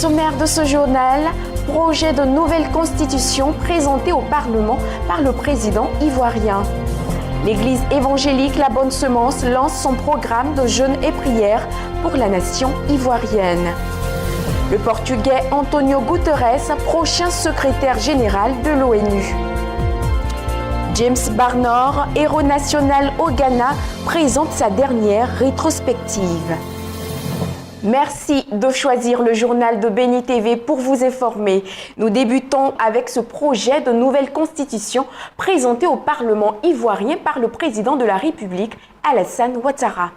sommaire de ce journal, projet de nouvelle constitution présenté au Parlement par le président ivoirien. L'Église évangélique La Bonne Semence lance son programme de jeûne et prière pour la nation ivoirienne. Le Portugais Antonio Guterres, prochain secrétaire général de l'ONU. James Barnor, héros national au Ghana, présente sa dernière rétrospective. Merci de choisir le journal de Béni TV pour vous informer. Nous débutons avec ce projet de nouvelle constitution présenté au Parlement ivoirien par le président de la République, Alassane Ouattara.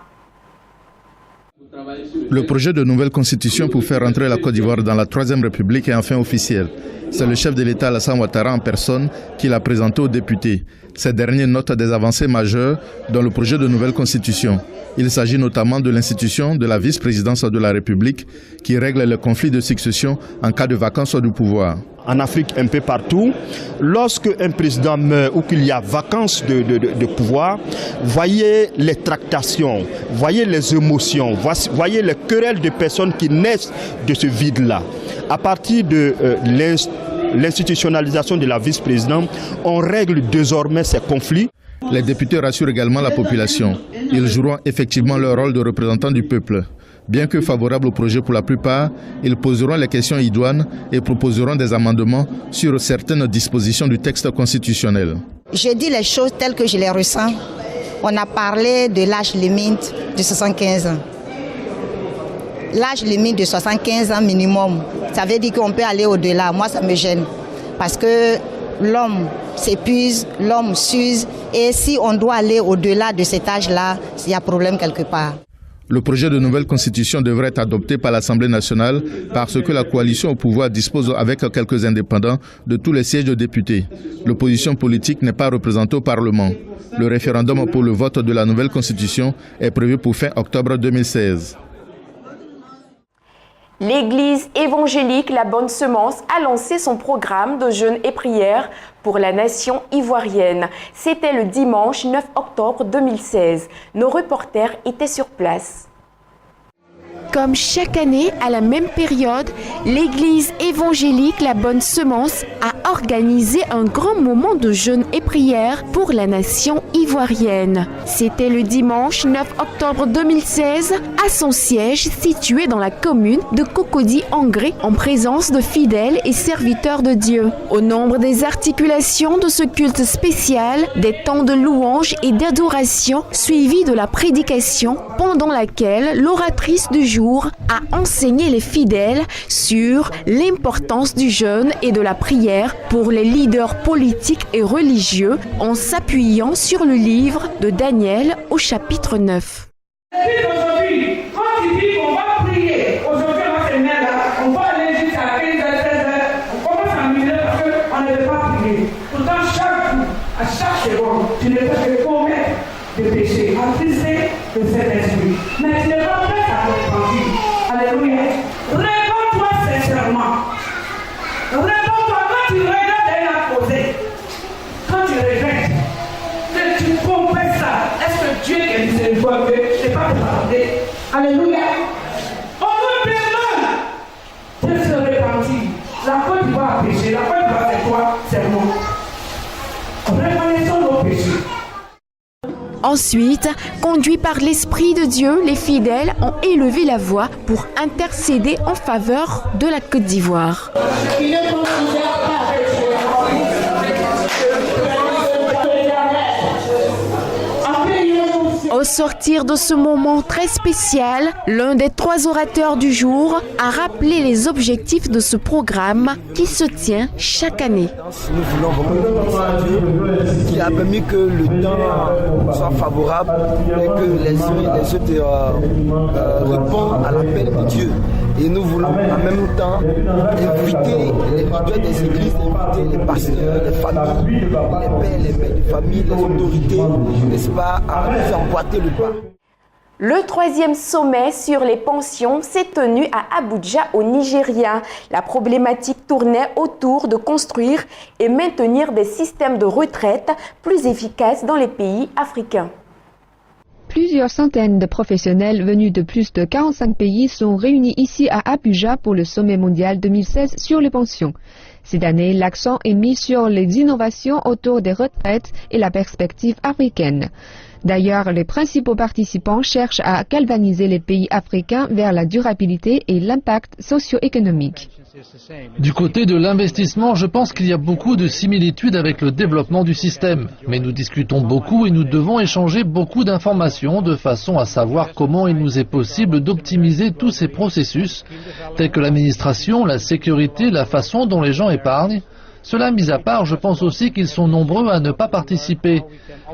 Le projet de nouvelle constitution pour faire entrer la Côte d'Ivoire dans la Troisième République est enfin officiel. C'est le chef de l'État Alassane Ouattara en personne qui l'a présenté aux députés. Ces derniers notent des avancées majeures dans le projet de nouvelle constitution. Il s'agit notamment de l'institution de la vice-présidence de la République qui règle les conflits de succession en cas de vacance du pouvoir. En Afrique, un peu partout, lorsque un président meurt ou qu'il y a vacance de pouvoir, voyez les tractations, voyez les émotions, voyez les querelles de personnes qui naissent de ce vide-là. À partir de l'institutionnalisation de la vice-présidence, on règle désormais ces conflits. Les députés rassurent également la population. Ils joueront effectivement leur rôle de représentants du peuple. Bien que favorables au projet pour la plupart, ils poseront les questions idoines et proposeront des amendements sur certaines dispositions du texte constitutionnel. Je dis les choses telles que je les ressens. On a parlé de l'âge limite de 75 ans. L'âge limite de 75 ans minimum, ça veut dire qu'on peut aller au-delà. Moi, ça me gêne parce que l'homme s'épuise, l'homme s'use et si on doit aller au-delà de cet âge-là, il y a problème quelque part. Le projet de nouvelle constitution devrait être adopté par l'Assemblée nationale parce que la coalition au pouvoir dispose avec quelques indépendants de tous les sièges de députés. L'opposition politique n'est pas représentée au Parlement. Le référendum pour le vote de la nouvelle constitution est prévu pour fin octobre 2016. L'Église évangélique La Bonne Semence a lancé son programme de jeûne et prière pour la nation ivoirienne. C'était le dimanche 9 octobre 2016. Nos reporters étaient sur place. Comme chaque année, à la même période, l'Église évangélique La Bonne Semence a organisé un grand moment de jeûne et prière pour la nation ivoirienne. C'était le dimanche 9 octobre 2016 à son siège situé dans la commune de Cocody-Angré en présence de fidèles et serviteurs de Dieu. Au nombre des articulations de ce culte spécial, des temps de louange et d'adoration suivis de la prédication pendant laquelle l'oratrice du jour a enseigné les fidèles sur l'importance du jeûne et de la prière pour les leaders politiques et religieux en s'appuyant sur le livre de Daniel au chapitre 9. Aujourd'hui, quand il dit qu'on va prier, aujourd'hui on va se mettre là, on va aller jusqu'à 15h, 16h, on commence à miser parce qu'on ne veut pas prier. Pourtant, chaque jour, à chaque seconde, tu ne peux que commettre des péchés, attrister de cet esprit. Mais tu n'es pas prêt à repentir. Alléluia. Réponds-toi sincèrement. Réponds-toi quand tu regardes derrière posé. Quand tu regrettes, que tu comprends ça. Est-ce que Dieu est miséricordieux? Je n'ai pas parlé. Alléluia. On nous demande de se repentir. La Côte d'Ivoire a péché. La Côte d'Ivoire, c'est quoi? C'est moi. Reconnaissons nos péchés. Ensuite, conduits par l'Esprit de Dieu, les fidèles ont élevé la voix pour intercéder en faveur de la Côte d'Ivoire. Au sortir de ce moment très spécial, l'un des 3 orateurs du jour a rappelé les objectifs de ce programme qui se tient chaque année. Nous voulons vraiment qui a permis que le temps soit favorable et que les uns et les autres répondent à l'appel de Dieu. Et nous voulons en même temps inviter les leaders des églises, inviter les pasteurs, les familles, les pères, les mères de famille, les autorités, n'est-ce pas, à nous emboîter le pas. Le 3e sommet sur les pensions s'est tenu à Abuja au Nigeria. La problématique tournait autour de construire et maintenir des systèmes de retraite plus efficaces dans les pays africains. Plusieurs centaines de professionnels venus de plus de 45 pays sont réunis ici à Abuja pour le sommet mondial 2016 sur les pensions. Cette année, l'accent est mis sur les innovations autour des retraites et la perspective africaine. D'ailleurs, les principaux participants cherchent à galvaniser les pays africains vers la durabilité et l'impact socio-économique. Du côté de l'investissement, je pense qu'il y a beaucoup de similitudes avec le développement du système. Mais nous discutons beaucoup et nous devons échanger beaucoup d'informations de façon à savoir comment il nous est possible d'optimiser tous ces processus, tels que l'administration, la sécurité, la façon dont les gens épargnent. Cela mis à part, je pense aussi qu'ils sont nombreux à ne pas participer.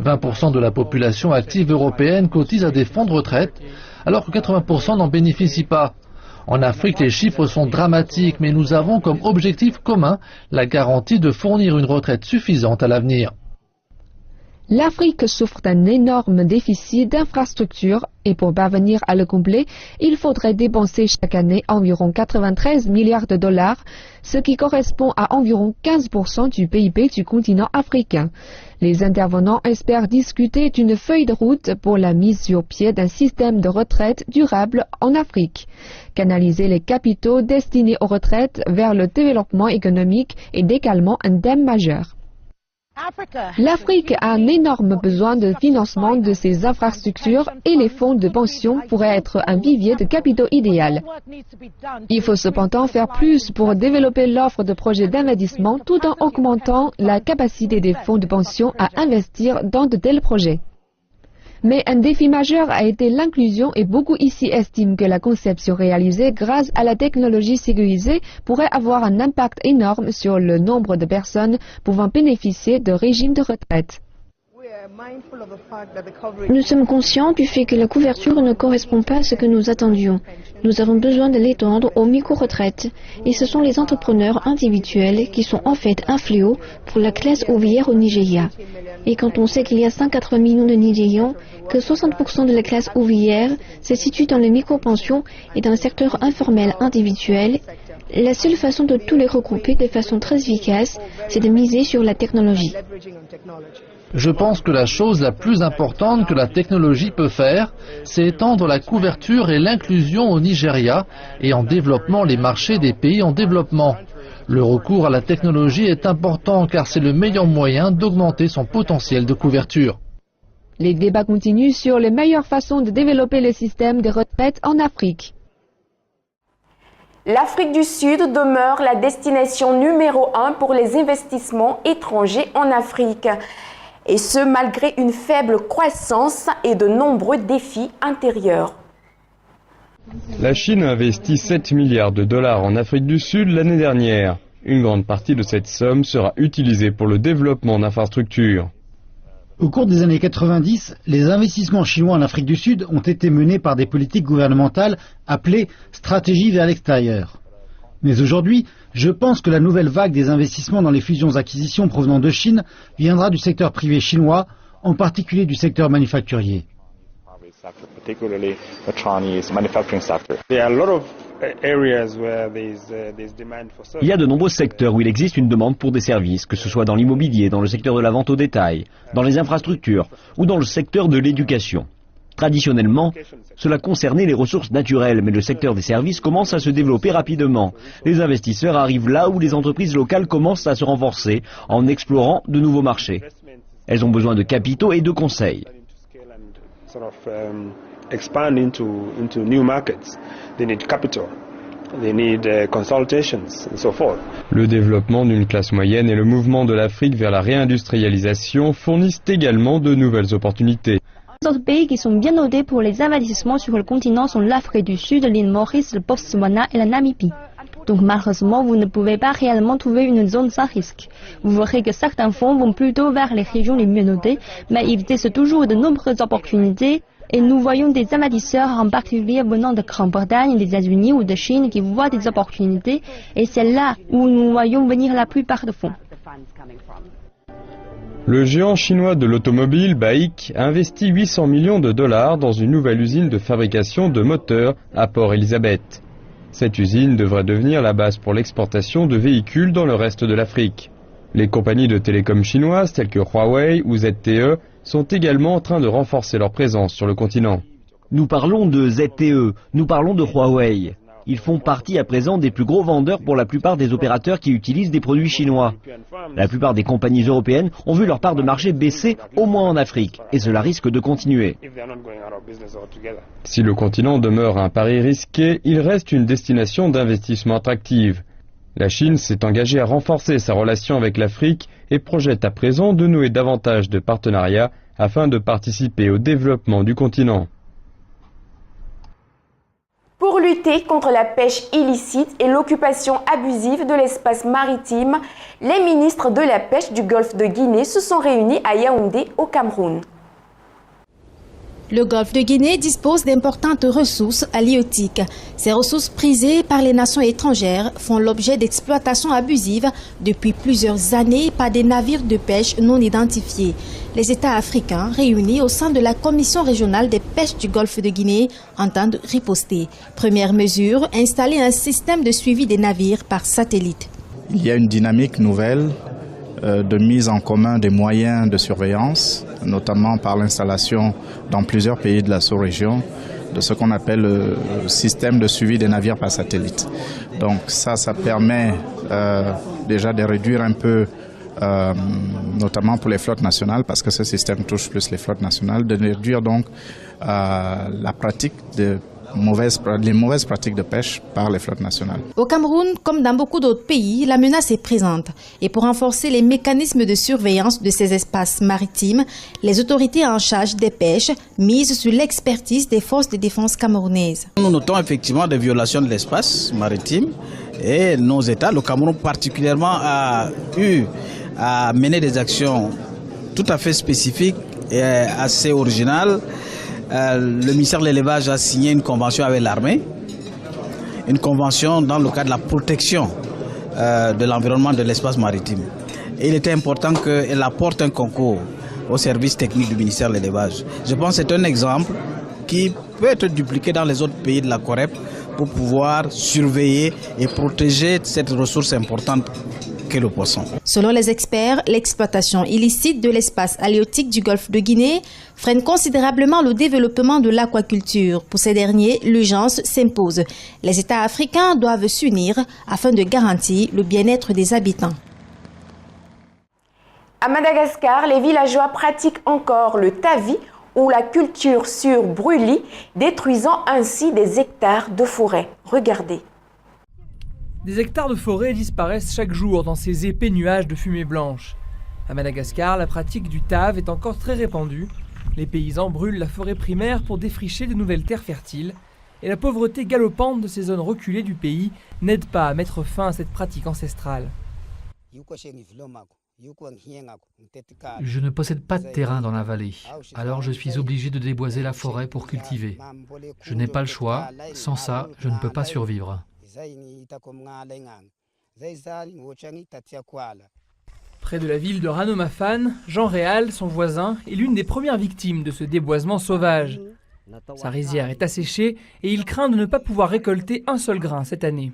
20% de la population active européenne cotise à des fonds de retraite, alors que 80% n'en bénéficient pas. En Afrique, les chiffres sont dramatiques, mais nous avons comme objectif commun la garantie de fournir une retraite suffisante à l'avenir. L'Afrique souffre d'un énorme déficit d'infrastructures et pour parvenir à le combler, il faudrait dépenser chaque année environ 93 milliards de dollars, ce qui correspond à environ 15% du PIB du continent africain. Les intervenants espèrent discuter d'une feuille de route pour la mise sur pied d'un système de retraite durable en Afrique. Canaliser les capitaux destinés aux retraites vers le développement économique est également un thème majeur. L'Afrique a un énorme besoin de financement de ses infrastructures et les fonds de pension pourraient être un vivier de capitaux idéal. Il faut cependant faire plus pour développer l'offre de projets d'investissement tout en augmentant la capacité des fonds de pension à investir dans de tels projets. Mais un défi majeur a été l'inclusion et beaucoup ici estiment que la conception réalisée grâce à la technologie sécurisée pourrait avoir un impact énorme sur le nombre de personnes pouvant bénéficier de régimes de retraite. Nous sommes conscients du fait que la couverture ne correspond pas à ce que nous attendions. Nous avons besoin de l'étendre aux micro-retraites et ce sont les entrepreneurs individuels qui sont en fait un fléau pour la classe ouvrière au Nigeria. Et quand on sait qu'il y a 180 millions de Nigérians, que 60% de la classe ouvrière se situe dans les micro-pensions et dans le secteur informel individuel, la seule façon de tous les regrouper de façon très efficace, c'est de miser sur la technologie. Je pense que la chose la plus importante que la technologie peut faire, c'est étendre la couverture et l'inclusion au Nigeria et en développement les marchés des pays en développement. Le recours à la technologie est important car c'est le meilleur moyen d'augmenter son potentiel de couverture. Les débats continuent sur les meilleures façons de développer le système de retraite en Afrique. L'Afrique du Sud demeure la destination numéro 1 pour les investissements étrangers en Afrique. Et ce, malgré une faible croissance et de nombreux défis intérieurs. La Chine a investi 7 milliards de dollars en Afrique du Sud l'année dernière. Une grande partie de cette somme sera utilisée pour le développement d'infrastructures. Au cours des années 90, les investissements chinois en Afrique du Sud ont été menés par des politiques gouvernementales appelées stratégies vers l'extérieur. Mais aujourd'hui, je pense que la nouvelle vague des investissements dans les fusions-acquisitions provenant de Chine viendra du secteur privé chinois, en particulier du secteur manufacturier. Il y a de nombreux secteurs où il existe une demande pour des services, que ce soit dans l'immobilier, dans le secteur de la vente au détail, dans les infrastructures ou dans le secteur de l'éducation. Traditionnellement, cela concernait les ressources naturelles, mais le secteur des services commence à se développer rapidement. Les investisseurs arrivent là où les entreprises locales commencent à se renforcer en explorant de nouveaux marchés. Elles ont besoin de capitaux et de conseils. Le développement d'une classe moyenne et le mouvement de l'Afrique vers la réindustrialisation fournissent également de nouvelles opportunités. Les autres pays qui sont bien notés pour les investissements sur le continent sont l'Afrique du Sud, l'île Maurice, le Botswana et la Namibie. Donc malheureusement, vous ne pouvez pas réellement trouver une zone sans risque. Vous verrez que certains fonds vont plutôt vers les régions les mieux notées, mais il existe toujours de nombreuses opportunités. Et nous voyons des investisseurs, en particulier venant de Grande-Bretagne, des États-Unis ou de Chine, qui voient des opportunités. Et c'est là où nous voyons venir la plupart des fonds. Le géant chinois de l'automobile, BAIC, a investi 800 millions de dollars dans une nouvelle usine de fabrication de moteurs à Port Elizabeth. Cette usine devrait devenir la base pour l'exportation de véhicules dans le reste de l'Afrique. Les compagnies de télécom chinoises telles que Huawei ou ZTE sont également en train de renforcer leur présence sur le continent. Nous parlons de ZTE, nous parlons de Huawei. Ils font partie à présent des plus gros vendeurs pour la plupart des opérateurs qui utilisent des produits chinois. La plupart des compagnies européennes ont vu leur part de marché baisser, au moins en Afrique, et cela risque de continuer. Si le continent demeure un pari risqué, il reste une destination d'investissement attractive. La Chine s'est engagée à renforcer sa relation avec l'Afrique et projette à présent de nouer davantage de partenariats afin de participer au développement du continent. Pour lutter contre la pêche illicite et l'occupation abusive de l'espace maritime, les ministres de la pêche du golfe de Guinée se sont réunis à Yaoundé, au Cameroun. Le golfe de Guinée dispose d'importantes ressources halieutiques. Ces ressources prisées par les nations étrangères font l'objet d'exploitations abusives depuis plusieurs années par des navires de pêche non identifiés. Les États africains réunis au sein de la Commission régionale des pêches du golfe de Guinée entendent riposter. Première mesure, installer un système de suivi des navires par satellite. Il y a une dynamique nouvelle de mise en commun des moyens de surveillance, notamment par l'installation dans plusieurs pays de la sous-région de ce qu'on appelle le système de suivi des navires par satellite. Donc ça permet déjà de réduire un peu, notamment pour les flottes nationales, parce que ce système touche plus les flottes nationales, de réduire donc la pratique de les mauvaises pratiques de pêche par les flottes nationales. Au Cameroun, comme dans beaucoup d'autres pays, la menace est présente. Et pour renforcer les mécanismes de surveillance de ces espaces maritimes, les autorités en charge des pêches misent sur l'expertise des forces de défense camerounaises. Nous notons effectivement des violations de l'espace maritime et nos États, le Cameroun particulièrement, a eu à mener des actions tout à fait spécifiques et assez originales. Le ministère de l'élevage a signé une convention avec l'armée, une convention dans le cadre de la protection de l'environnement de l'espace maritime. Et il était important qu'elle apporte un concours au service technique du ministère de l'élevage. Je pense que c'est un exemple qui peut être dupliqué dans les autres pays de la COREP pour pouvoir surveiller et protéger cette ressource importante qu'est le poisson. Selon les experts, l'exploitation illicite de l'espace halieutique du golfe de Guinée freine considérablement le développement de l'aquaculture. Pour ces derniers, l'urgence s'impose. Les États africains doivent s'unir afin de garantir le bien-être des habitants. À Madagascar, les villageois pratiquent encore le tavi ou la culture sur brûlis, détruisant ainsi des hectares de forêt. Regardez. Des hectares de forêt disparaissent chaque jour dans ces épais nuages de fumée blanche. À Madagascar, la pratique du tave est encore très répandue. Les paysans brûlent la forêt primaire pour défricher de nouvelles terres fertiles. Et la pauvreté galopante de ces zones reculées du pays n'aide pas à mettre fin à cette pratique ancestrale. Je ne possède pas de terrain dans la vallée, alors je suis obligé de déboiser la forêt pour cultiver. Je n'ai pas le choix, sans ça, je ne peux pas survivre. Près de la ville de Ranomafan, Jean Réal, son voisin, est l'une des premières victimes de ce déboisement sauvage. Sa rizière est asséchée et il craint de ne pas pouvoir récolter un seul grain cette année.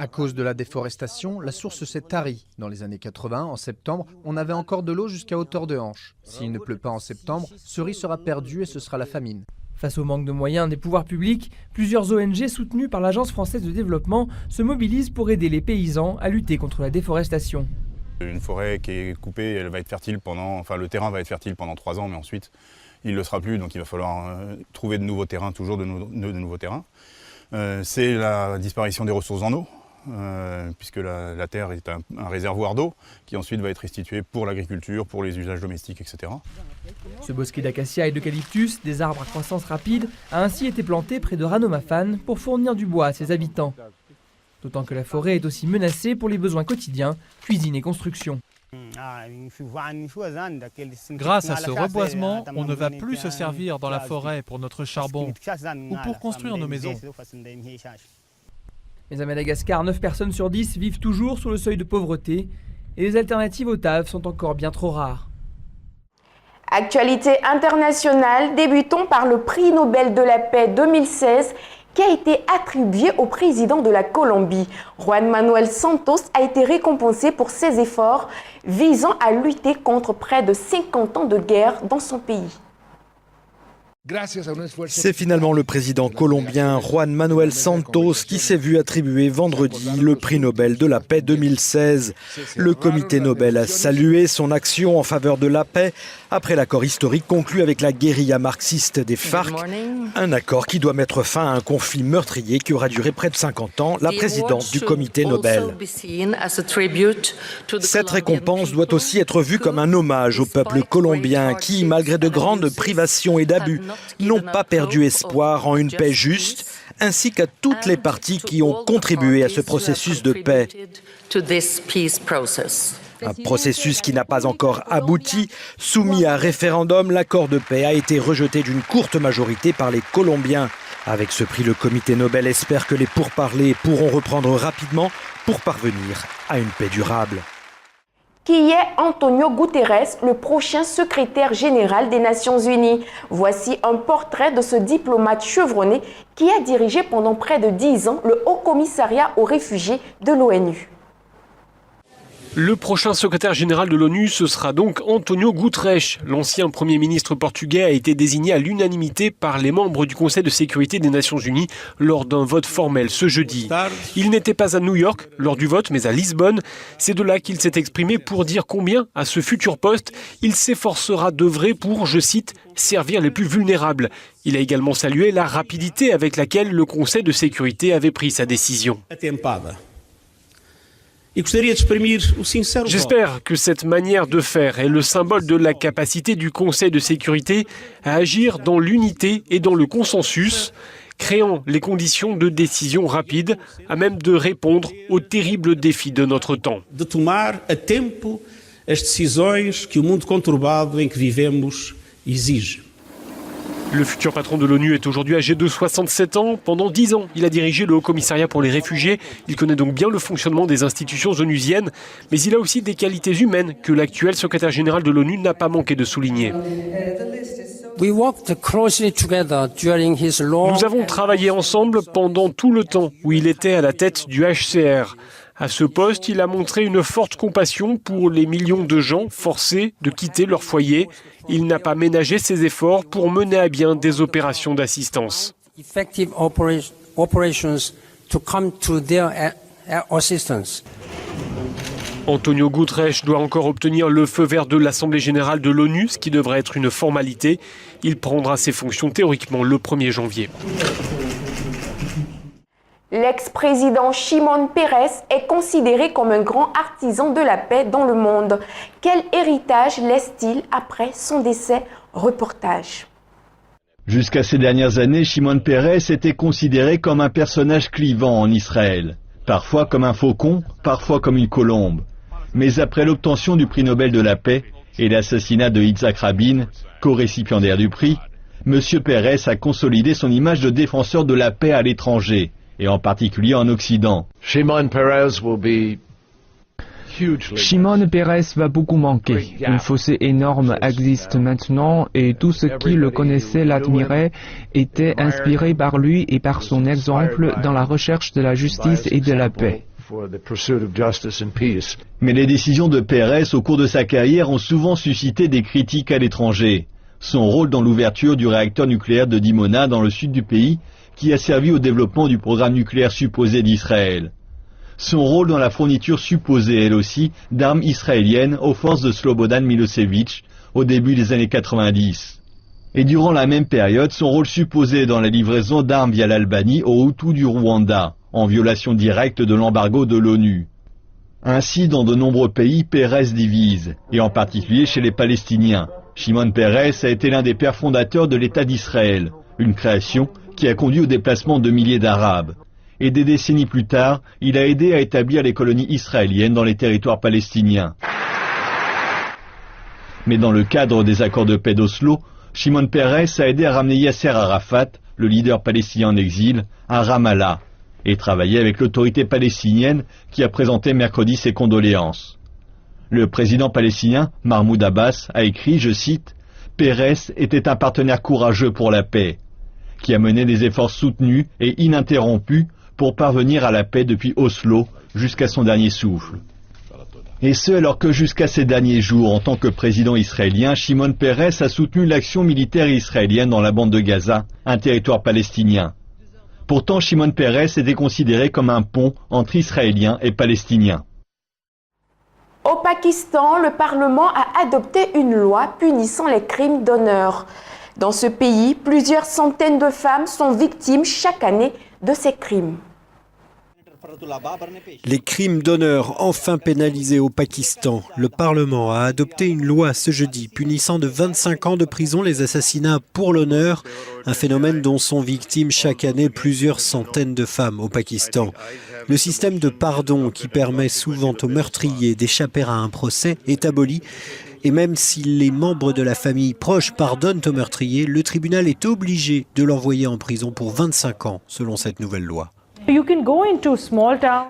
À cause de la déforestation, la source s'est tarie. Dans les années 80, en septembre, on avait encore de l'eau jusqu'à hauteur de hanche. S'il ne pleut pas en septembre, ce riz sera perdu et ce sera la famine. Face au manque de moyens des pouvoirs publics, plusieurs ONG soutenues par l'Agence française de développement se mobilisent pour aider les paysans à lutter contre la déforestation. Une forêt qui est coupée, elle va être fertile le terrain va être fertile pendant 3 ans, mais ensuite il ne le sera plus, donc il va falloir trouver de nouveaux terrains, toujours de nouveaux terrains. C'est la disparition des ressources en eau, puisque la terre est un réservoir d'eau qui ensuite va être restitué pour l'agriculture, pour les usages domestiques, etc. Ce bosquet d'acacia et d'eucalyptus, des arbres à croissance rapide, a ainsi été planté près de Ranomafan pour fournir du bois à ses habitants. D'autant que la forêt est aussi menacée pour les besoins quotidiens, cuisine et construction. Grâce à ce reboisement, on ne va plus se servir dans la forêt pour notre charbon ou pour construire nos maisons. Mais à Madagascar, 9 personnes sur 10 vivent toujours sous le seuil de pauvreté et les alternatives au TAV sont encore bien trop rares. Actualité internationale, débutons par le prix Nobel de la paix 2016 qui a été attribué au président de la Colombie. Juan Manuel Santos a été récompensé pour ses efforts visant à lutter contre près de 50 ans de guerre dans son pays. C'est finalement le président colombien Juan Manuel Santos qui s'est vu attribuer vendredi le prix Nobel de la paix 2016. Le comité Nobel a salué son action en faveur de la paix après l'accord historique conclu avec la guérilla marxiste des FARC, un accord qui doit mettre fin à un conflit meurtrier qui aura duré près de 50 ans, la présidente du comité Nobel. Cette récompense doit aussi être vue comme un hommage au peuple colombien qui, malgré de grandes privations et d'abus, n'ont pas perdu espoir en une paix juste, ainsi qu'à toutes les parties qui ont contribué à ce processus de paix. Un processus qui n'a pas encore abouti. Soumis à référendum, l'accord de paix a été rejeté d'une courte majorité par les Colombiens. Avec ce prix, le comité Nobel espère que les pourparlers pourront reprendre rapidement pour parvenir à une paix durable. Qui est Antonio Guterres, le prochain secrétaire général des Nations Unies? Voici un portrait de ce diplomate chevronné qui a dirigé pendant près de 10 ans le Haut Commissariat aux réfugiés de l'ONU. Le prochain secrétaire général de l'ONU, ce sera donc Antonio Guterres. L'ancien Premier ministre portugais a été désigné à l'unanimité par les membres du Conseil de sécurité des Nations Unies lors d'un vote formel ce jeudi. Il n'était pas à New York lors du vote, mais à Lisbonne. C'est de là qu'il s'est exprimé pour dire combien, à ce futur poste, il s'efforcera d'œuvrer pour, je cite, « servir les plus vulnérables ». Il a également salué la rapidité avec laquelle le Conseil de sécurité avait pris sa décision. J'espère que cette manière de faire est le symbole de la capacité du Conseil de sécurité à agir dans l'unité et dans le consensus, créant les conditions de décision rapide à même de répondre aux terribles défis de notre temps. Le futur patron de l'ONU est aujourd'hui âgé de 67 ans. Pendant 10 ans, il a dirigé le Haut Commissariat pour les réfugiés. Il connaît donc bien le fonctionnement des institutions onusiennes, mais il a aussi des qualités humaines que l'actuel secrétaire général de l'ONU n'a pas manqué de souligner. Nous avons travaillé ensemble pendant tout le temps où il était à la tête du HCR. À ce poste, il a montré une forte compassion pour les millions de gens forcés de quitter leur foyer. Il n'a pas ménagé ses efforts pour mener à bien des opérations d'assistance. Antonio Guterres doit encore obtenir le feu vert de l'Assemblée générale de l'ONU, ce qui devrait être une formalité. Il prendra ses fonctions théoriquement le 1er janvier. L'ex-président Shimon Peres est considéré comme un grand artisan de la paix dans le monde. Quel héritage laisse-t-il après son décès? Reportage. Jusqu'à ces dernières années, Shimon Peres était considéré comme un personnage clivant en Israël. Parfois comme un faucon, parfois comme une colombe. Mais après l'obtention du prix Nobel de la paix et l'assassinat de Yitzhak Rabin, co-récipiendaire du prix, M. Peres a consolidé son image de défenseur de la paix à l'étranger, et en particulier en Occident. Shimon Peres va beaucoup manquer. Un fossé énorme existe maintenant et tous ceux qui le connaissaient l'admiraient, étaient inspirés par lui et par son exemple dans la recherche de la justice et de la paix. Mais les décisions de Peres au cours de sa carrière ont souvent suscité des critiques à l'étranger. Son rôle dans l'ouverture du réacteur nucléaire de Dimona dans le sud du pays, qui a servi au développement du programme nucléaire supposé d'Israël. Son rôle dans la fourniture supposée, elle aussi, d'armes israéliennes aux forces de Slobodan Milosevic au début des années 90. Et durant la même période, son rôle supposé dans la livraison d'armes via l'Albanie aux Hutus du Rwanda, en violation directe de l'embargo de l'ONU. Ainsi, dans de nombreux pays, Peres divise, et en particulier chez les Palestiniens. Shimon Peres a été l'un des pères fondateurs de l'État d'Israël, une création qui a conduit au déplacement de milliers d'Arabes. Et des décennies plus tard, il a aidé à établir les colonies israéliennes dans les territoires palestiniens. Mais dans le cadre des accords de paix d'Oslo, Shimon Peres a aidé à ramener Yasser Arafat, le leader palestinien en exil, à Ramallah, et travaillé avec l'autorité palestinienne qui a présenté mercredi ses condoléances. Le président palestinien, Mahmoud Abbas, a écrit, je cite, « Peres était un partenaire courageux pour la paix. qui a mené des efforts soutenus et ininterrompus pour parvenir à la paix depuis Oslo jusqu'à son dernier souffle. Et ce, alors que jusqu'à ces derniers jours, en tant que président israélien, Shimon Peres a soutenu l'action militaire israélienne dans la bande de Gaza, un territoire palestinien. Pourtant, Shimon Peres était considéré comme un pont entre Israéliens et Palestiniens. Au Pakistan, le Parlement a adopté une loi punissant les crimes d'honneur. Dans ce pays, plusieurs centaines de femmes sont victimes chaque année de ces crimes. Les crimes d'honneur enfin pénalisés au Pakistan. Le Parlement a adopté une loi ce jeudi punissant de 25 ans de prison les assassinats pour l'honneur, un phénomène dont sont victimes chaque année plusieurs centaines de femmes au Pakistan. Le système de pardon qui permet souvent aux meurtriers d'échapper à un procès est aboli. Et même si les membres de la famille proche pardonnent aux meurtriers, le tribunal est obligé de l'envoyer en prison pour 25 ans, selon cette nouvelle loi.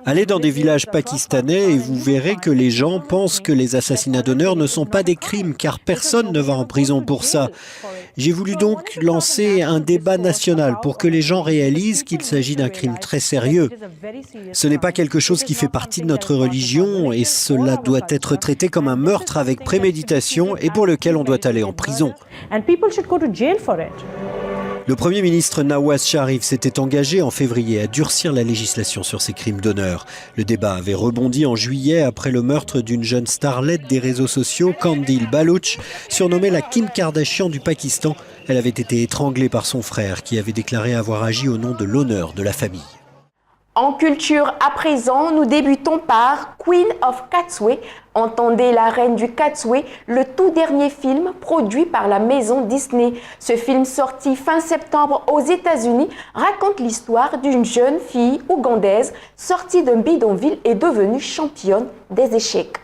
Allez dans des villages pakistanais et vous verrez que les gens pensent que les assassinats d'honneur ne sont pas des crimes car personne ne va en prison pour ça. J'ai voulu donc lancer un débat national pour que les gens réalisent qu'il s'agit d'un crime très sérieux. Ce n'est pas quelque chose qui fait partie de notre religion et cela doit être traité comme un meurtre avec préméditation et pour lequel on doit aller en prison. Le Premier ministre Nawaz Sharif s'était engagé en février à durcir la législation sur ces crimes d'honneur. Le débat avait rebondi en juillet après le meurtre d'une jeune starlette des réseaux sociaux, Qandil Baloch, surnommée la Kim Kardashian du Pakistan. Elle avait été étranglée par son frère qui avait déclaré avoir agi au nom de l'honneur de la famille. En culture, à présent, nous débutons par Queen of Catway. Entendez la reine du Catway, le tout dernier film produit par la maison Disney. Ce film sorti fin septembre aux États-Unis raconte l'histoire d'une jeune fille ougandaise sortie d'un bidonville et devenue championne des échecs.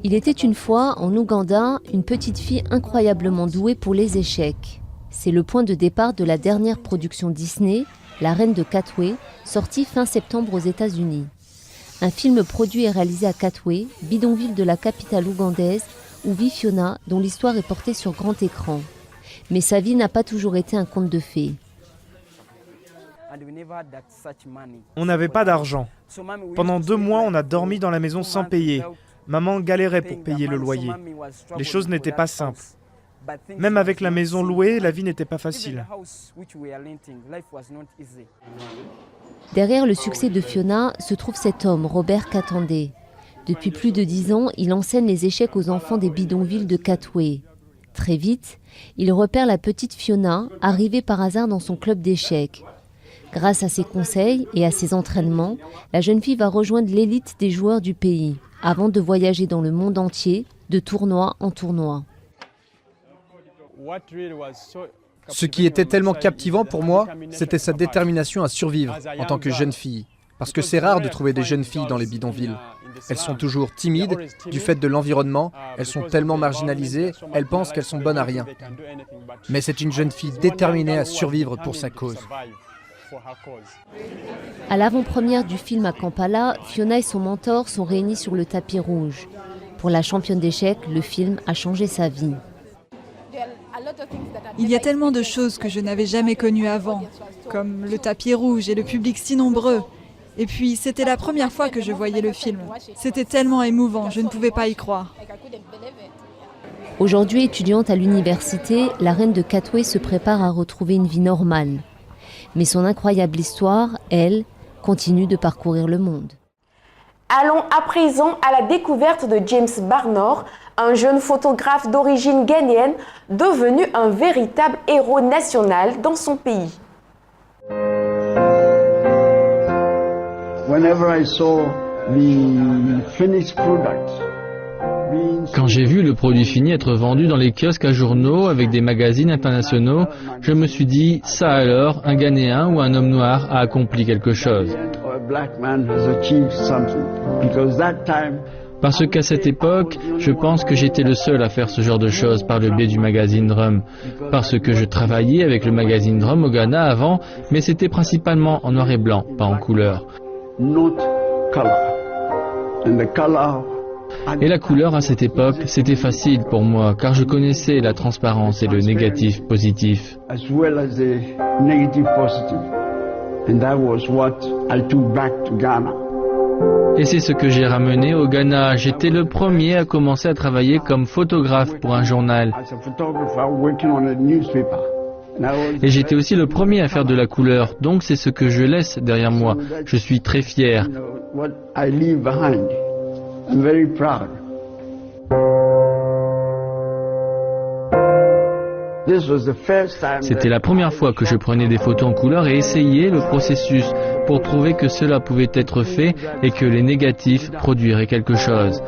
Il était une fois, en Ouganda, une petite fille incroyablement douée pour les échecs. C'est le point de départ de la dernière production Disney, La Reine de Catway, sortie fin septembre aux États-Unis. Un film produit et réalisé à Catway, bidonville de la capitale ougandaise, où vit Fiona, dont l'histoire est portée sur grand écran. Mais sa vie n'a pas toujours été un conte de fées. On n'avait pas d'argent. Pendant 2 mois, on a dormi dans la maison sans payer. Maman galérait pour payer le loyer. Les choses n'étaient pas simples. Même avec la maison louée, la vie n'était pas facile. Derrière le succès de Fiona se trouve cet homme, Robert Katandé. Depuis plus de 10 ans, il enseigne les échecs aux enfants des bidonvilles de Catway. Très vite, il repère la petite Fiona, arrivée par hasard dans son club d'échecs. Grâce à ses conseils et à ses entraînements, la jeune fille va rejoindre l'élite des joueurs du pays, avant de voyager dans le monde entier, de tournoi en tournoi. Ce qui était tellement captivant pour moi, c'était sa détermination à survivre en tant que jeune fille. Parce que c'est rare de trouver des jeunes filles dans les bidonvilles. Elles sont toujours timides du fait de l'environnement, elles sont tellement marginalisées, elles pensent qu'elles sont bonnes à rien. Mais c'est une jeune fille déterminée à survivre pour sa cause. À l'avant-première du film à Kampala, Fiona et son mentor sont réunis sur le tapis rouge. Pour la championne d'échecs, le film a changé sa vie. Il y a tellement de choses que je n'avais jamais connues avant, comme le tapis rouge et le public si nombreux. Et puis, c'était la première fois que je voyais le film. C'était tellement émouvant, je ne pouvais pas y croire. Aujourd'hui étudiante à l'université, la reine de Catway se prépare à retrouver une vie normale. Mais son incroyable histoire, elle, continue de parcourir le monde. Allons à présent à la découverte de James Barnor, un jeune photographe d'origine ghanéenne devenu un véritable héros national dans son pays. Quand j'ai vu le produit fini être vendu dans les kiosques à journaux avec des magazines internationaux, je me suis dit, ça alors, un Ghanéen ou un homme noir a accompli quelque chose. Parce qu'à cette époque, je pense que j'étais le seul à faire ce genre de choses par le biais du magazine Drum. Parce que je travaillais avec le magazine Drum au Ghana avant, mais c'était principalement en noir et blanc, pas en couleur. Et la couleur à cette époque, c'était facile pour moi car je connaissais la transparence et le négatif positif. Et c'est ce que j'ai ramené au Ghana. J'étais le premier à commencer à travailler comme photographe pour un journal. Et j'étais aussi le premier à faire de la couleur, donc c'est ce que je laisse derrière moi. Je suis très fier. C'était la première fois que je prenais des photos en couleur et essayais le processus pour prouver que cela pouvait être fait et que les négatifs produiraient quelque chose.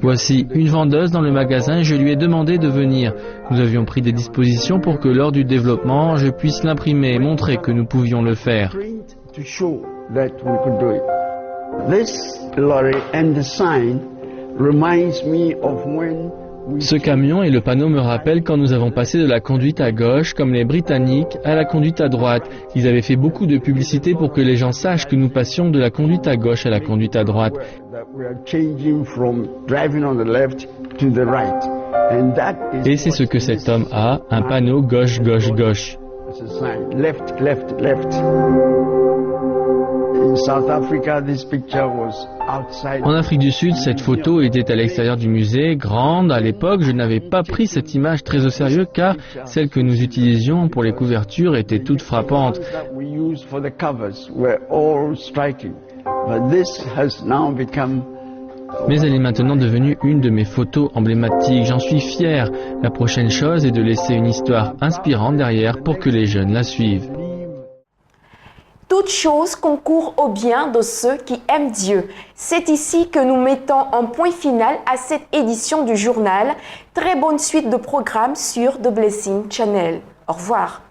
Voici une vendeuse dans le magasin et je lui ai demandé de venir. Nous avions pris des dispositions pour que lors du développement, je puisse l'imprimer et montrer que nous pouvions le faire. Ce camion et le panneau me rappellent quand nous avons passé de la conduite à gauche, comme les Britanniques, à la conduite à droite. Ils avaient fait beaucoup de publicité pour que les gens sachent que nous passions de la conduite à gauche à la conduite à droite. Et c'est ce que cet homme a, un panneau gauche, gauche, gauche. En Afrique du Sud, cette photo était à l'extérieur du musée, grande. À l'époque, je n'avais pas pris cette image très au sérieux car celles que nous utilisions pour les couvertures étaient toutes frappantes. Mais elle est maintenant devenue une de mes photos emblématiques. J'en suis fier. La prochaine chose est de laisser une histoire inspirante derrière pour que les jeunes la suivent. Toute chose concourt au bien de ceux qui aiment Dieu. C'est ici que nous mettons un point final à cette édition du journal. Très bonne suite de programmes sur The Blessing Channel. Au revoir.